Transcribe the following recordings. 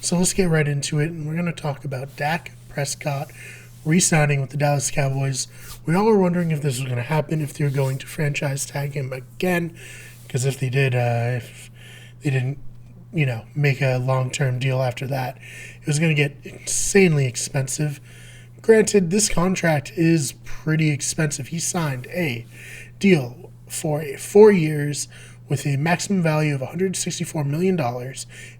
So let's get right into it, and we're going to talk about Dak Prescott re-signing with the Dallas Cowboys. We all were wondering if this was going to happen, if they were going to franchise tag him again, because if they did, if they didn't, make a long-term deal after that, it was going to get insanely expensive. Granted, this contract is pretty expensive. He signed a deal for 4 years with a maximum value of $164 million,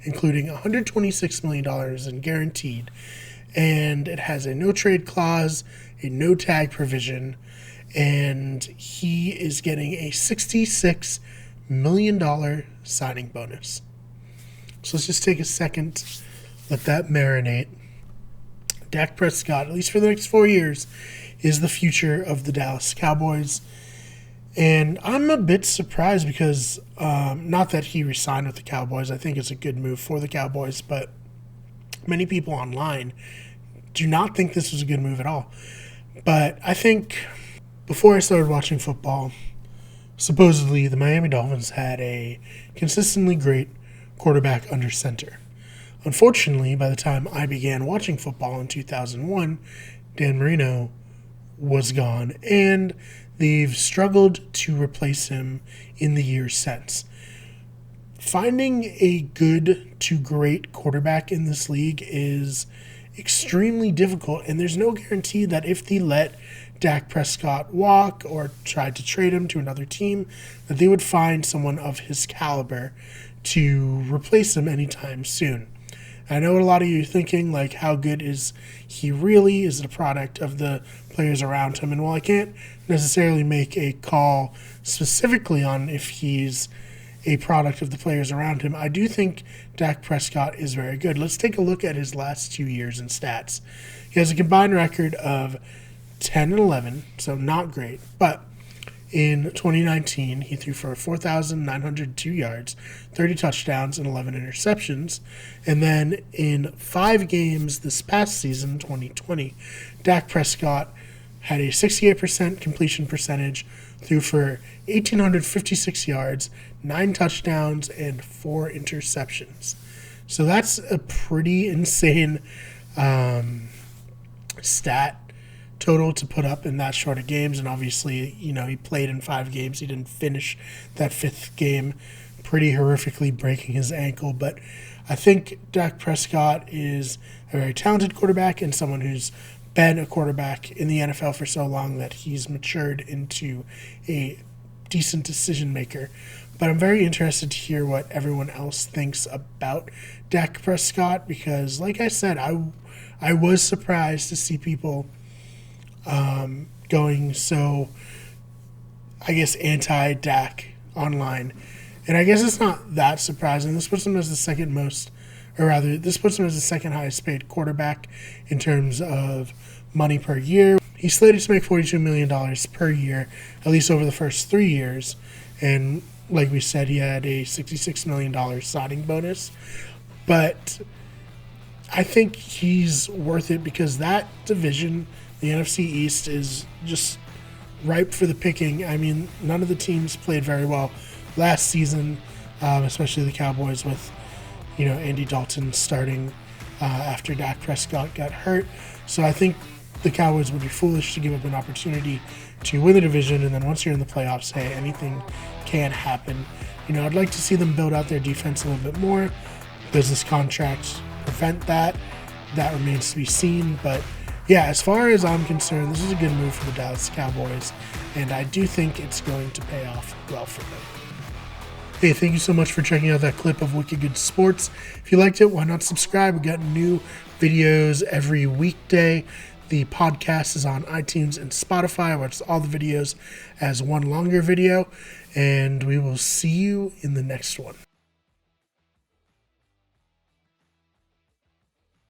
including $126 million in guaranteed. And it has a no-trade clause, a no-tag provision, and he is getting a $66 million signing bonus. So let's just take a second, let that marinate. Dak Prescott, at least for the next 4 years, is the future of the Dallas Cowboys. And I'm a bit surprised because, not that he resigned with the Cowboys, I think it's a good move for the Cowboys, but many people online do not think this was a good move at all. But I think before I started watching football, supposedly the Miami Dolphins had a consistently great quarterback under center. Unfortunately, by the time I began watching football in 2001, Dan Marino was gone, and they've struggled to replace him in the years since. Finding a good to great quarterback in this league is extremely difficult, and there's no guarantee that if they let Dak Prescott walk or tried to trade him to another team, that they would find someone of his caliber to replace him anytime soon. I know what a lot of you are thinking, like, how good is he really? Is it a product of the players around him? And while I can't necessarily make a call specifically on if he's a product of the players around him, I do think Dak Prescott is very good. Let's take a look at his last 2 years in stats. He has a combined record of 10 and 11, so not great, but in 2019, he threw for 4,902 yards, 30 touchdowns, and 11 interceptions. And then in 5 games this past season, 2020, Dak Prescott had a 68% completion percentage, threw for 1,856 yards, 9 touchdowns, and 4 interceptions. So that's a pretty insane stat total to put up in that short of games. And obviously, he played in 5 games. He didn't finish that 5th game, pretty horrifically breaking his ankle. But I think Dak Prescott is a very talented quarterback and someone who's been a quarterback in the NFL for so long that he's matured into a decent decision maker. But I'm very interested to hear what everyone else thinks about Dak Prescott because, like I said, I was surprised to see people going so, I guess, anti-Dak online. And I guess it's not that surprising. This puts him as the second highest paid quarterback in terms of money per year. He's slated to make $42 million per year, at least over the first 3 years. And like we said, he had a $66 million signing bonus. But I think he's worth it because that division, the NFC East, is just ripe for the picking. I mean, none of the teams played very well last season, especially the Cowboys with, Andy Dalton starting after Dak Prescott got hurt. So I think the Cowboys would be foolish to give up an opportunity to win the division, and then once you're in the playoffs, hey, anything can happen. I'd like to see them build out their defense a little bit more. Does this contract prevent that? That remains to be seen, but yeah, as far as I'm concerned, this is a good move for the Dallas Cowboys, and I do think it's going to pay off well for them. Hey, thank you so much for checking out that clip of Wicked Good Sports. If you liked it, why not subscribe? We got new videos every weekday. The podcast is on iTunes and Spotify. I watch all the videos as one longer video, and we will see you in the next one.